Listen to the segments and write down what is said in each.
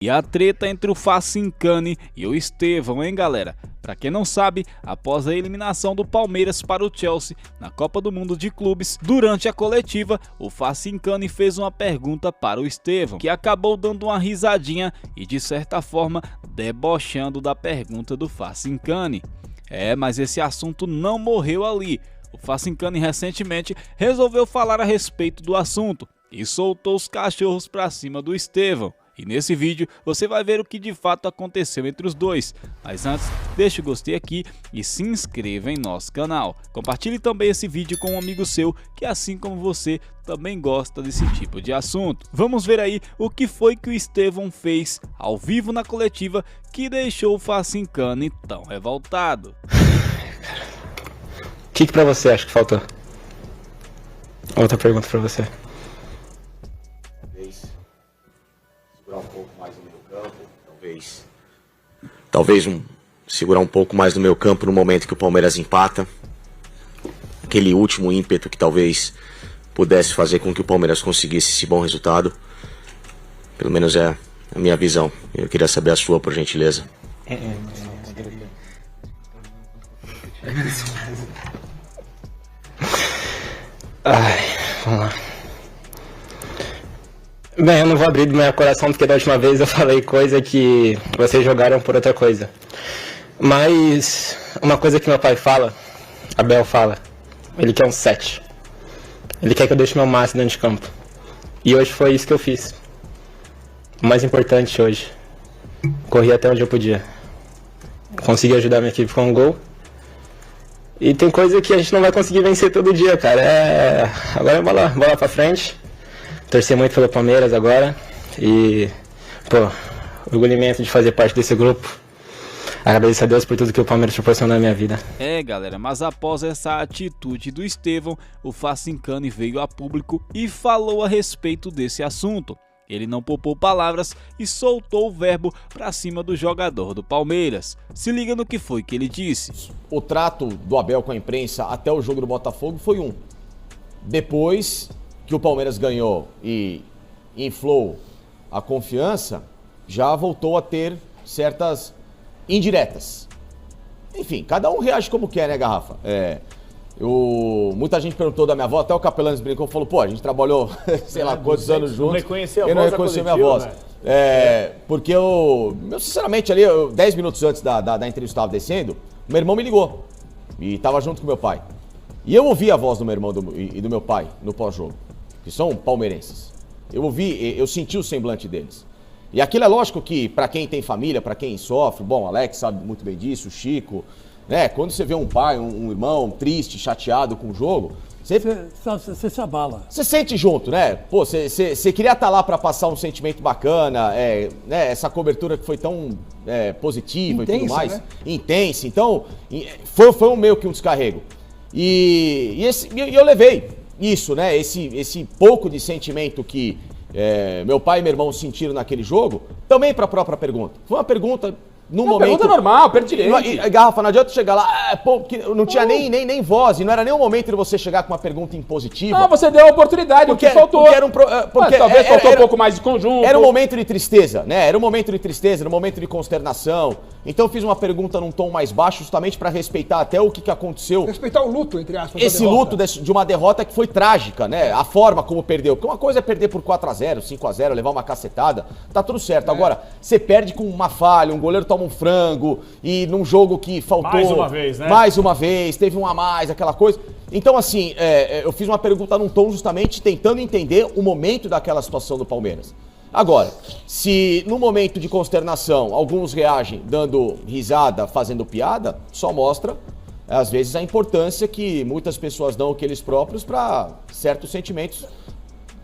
E a treta entre o Facincani e o Estevão, hein, galera? Pra quem não sabe, após a eliminação do Palmeiras para o Chelsea na Copa do Mundo de Clubes, durante a coletiva, o Facincani fez uma pergunta para o Estevão, que acabou dando uma risadinha e, de certa forma, debochando da pergunta do Facincani. Mas esse assunto não morreu ali. O Facincani recentemente resolveu falar a respeito do assunto e soltou os cachorros pra cima do Estevão. E nesse vídeo você vai ver o que de fato aconteceu entre os dois. Mas antes, deixa o gostei aqui e se inscreva em nosso canal. Compartilhe também esse vídeo com um amigo seu que, assim como você, também gosta desse tipo de assunto. Vamos ver aí o que foi que o Estevão fez ao vivo na coletiva que deixou o Facincani tão revoltado. O que pra você acha que faltou? Outra pergunta pra você. Segurar um pouco mais no meio campo, talvez segurar um pouco mais no meio campo no momento que o Palmeiras empata. Aquele último ímpeto que talvez pudesse fazer com que o Palmeiras conseguisse esse bom resultado. Pelo menos é a minha visão. Eu queria saber a sua, por gentileza. Vamos lá. Bem, eu não vou abrir do meu coração porque da última vez eu falei coisa que vocês jogaram por outra coisa. Mas uma coisa que meu pai fala, Abel fala, ele quer um 7. Ele quer que eu deixe meu máximo dentro de campo. E hoje foi isso que eu fiz. O mais importante hoje. Corri até onde eu podia. Consegui ajudar minha equipe com um gol. E tem coisa que a gente não vai conseguir vencer todo dia, cara. Agora é bola pra frente. Torcer muito pelo Palmeiras agora e, orgulho imenso de fazer parte desse grupo. Agradeço a Deus por tudo que o Palmeiras proporcionou na minha vida. Galera, mas após essa atitude do Estevão, o Facincani veio a público e falou a respeito desse assunto. Ele não poupou palavras e soltou o verbo pra cima do jogador do Palmeiras. Se liga no que foi que ele disse. O trato do Abel com a imprensa até o jogo do Botafogo foi um. Depois que o Palmeiras ganhou e inflou a confiança, já voltou a ter certas indiretas. Enfim, cada um reage como quer, né, Garrafa? Muita gente perguntou da minha avó, até o Capelanes brincou, falou, a gente trabalhou, sei lá quantos anos juntos. Eu não reconheci a minha voz. Porque eu, sinceramente, ali, 10 minutos antes da entrevista estava descendo, meu irmão me ligou e estava junto com meu pai. E eu ouvi a voz do meu irmão e do meu pai no pós-jogo, que são palmeirenses. Eu senti o semblante deles. E aquilo é lógico que, para quem tem família, para quem sofre, o Alex sabe muito bem disso, o Chico, né? Quando você vê um pai, um irmão triste, chateado com o jogo, você se abala. Você sente junto, né? Você queria estar lá para passar um sentimento bacana, né? Essa cobertura que foi tão positiva intensa, e tudo mais. Né? Intensa. Então, foi meio que um descarrego. E eu levei isso, né? Esse pouco de sentimento que meu pai e meu irmão sentiram naquele jogo, também para a própria pergunta. Foi uma pergunta num momento... Pergunta normal, pertinente. Garrafa, não adianta chegar lá, que não tinha nem voz, e não era nem o momento de você chegar com uma pergunta impositiva. Não, você deu a oportunidade, porque faltou. Talvez faltou um pouco mais de conjunto. Era um momento de tristeza, né? Era um momento de tristeza, era um momento de consternação. Então eu fiz uma pergunta num tom mais baixo, justamente para respeitar até o que aconteceu. Respeitar o luto, entre aspas. Esse luto de uma derrota que foi trágica, né? A forma como perdeu. Porque uma coisa é perder por 4-0, 5-0, levar uma cacetada, tá tudo certo. Agora, você perde com uma falha, um goleiro toma um frango, e num jogo que faltou... Mais uma vez, né? Mais uma vez, teve um a mais, aquela coisa. Então, assim, eu fiz uma pergunta num tom justamente tentando entender o momento daquela situação do Palmeiras. Agora, se no momento de consternação alguns reagem dando risada, fazendo piada, só mostra, às vezes, a importância que muitas pessoas dão aqueles próprios para certos sentimentos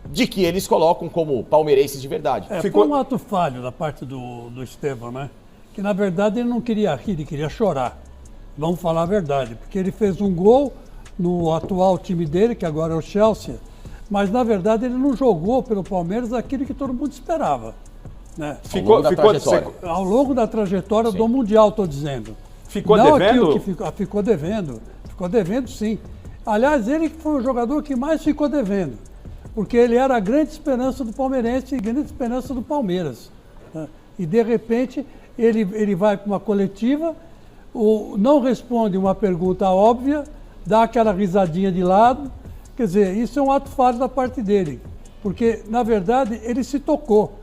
de que eles colocam como palmeirenses de verdade. Foi um ato falho da parte do Estevão, né? Que na verdade ele não queria rir, ele queria chorar. Vamos falar a verdade, porque ele fez um gol no atual time dele, que agora é o Chelsea, mas na verdade ele não jogou pelo Palmeiras aquilo que todo mundo esperava. Né? Ao longo da trajetória do Mundial, estou dizendo. Ficou não devendo? Ficou devendo. Ficou devendo, sim. Aliás, ele que foi o jogador que mais ficou devendo. Porque ele era a grande esperança do palmeirense e grande esperança do Palmeiras. Né? E de repente ele vai para uma coletiva, não responde uma pergunta óbvia, dá aquela risadinha de lado. Quer dizer, isso é um ato falho da parte dele, porque na verdade ele se tocou,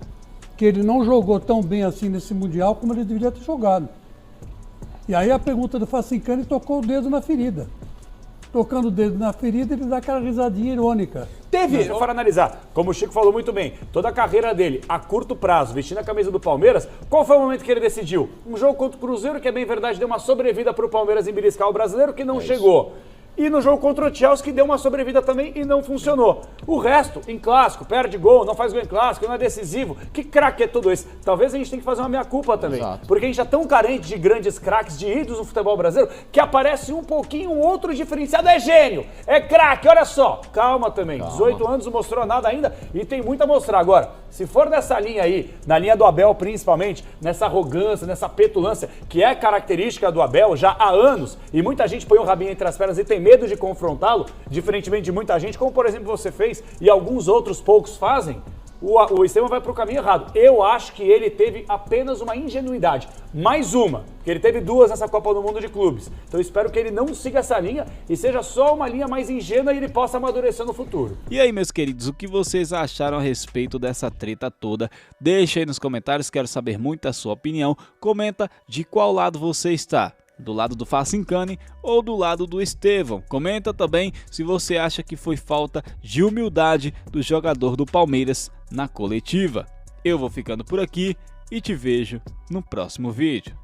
que ele não jogou tão bem assim nesse Mundial como ele deveria ter jogado. E aí a pergunta do Facincani tocou o dedo na ferida. Tocando o dedo na ferida, ele dá aquela risadinha irônica. Se for analisar, como o Chico falou muito bem, toda a carreira dele, a curto prazo, vestindo a camisa do Palmeiras, qual foi o momento que ele decidiu? Um jogo contra o Cruzeiro, que é bem verdade, deu uma sobrevida para o Palmeiras em beliscar o brasileiro, que não chegou. E no jogo contra o Chelsea, que deu uma sobrevida também e não funcionou. O resto, em clássico, perde gol, não faz gol em clássico, não é decisivo. Que craque é tudo isso? Talvez a gente tenha que fazer uma meia-culpa também. Exato. Porque a gente é tão carente de grandes craques, de ídolos no futebol brasileiro, que aparece um pouquinho, um outro diferenciado. É gênio, é craque, olha só. Calma também, 18 anos não mostrou nada ainda e tem muito a mostrar. Agora, se for nessa linha aí, na linha do Abel principalmente, nessa arrogância, nessa petulância, que é característica do Abel já há anos, e muita gente põe o rabinho entre as pernas e tem medo de confrontá-lo, diferentemente de muita gente, como por exemplo você fez e alguns outros poucos fazem, o Estevão vai para o caminho errado. Eu acho que ele teve apenas uma ingenuidade, mais uma, porque ele teve duas nessa Copa do Mundo de Clubes. Então eu espero que ele não siga essa linha e seja só uma linha mais ingênua e ele possa amadurecer no futuro. E aí, meus queridos, o que vocês acharam a respeito dessa treta toda? Deixa aí nos comentários, quero saber muito a sua opinião. Comenta de qual lado você está. Do lado do Facincani ou do lado do Estevão. Comenta também se você acha que foi falta de humildade do jogador do Palmeiras na coletiva. Eu vou ficando por aqui e te vejo no próximo vídeo.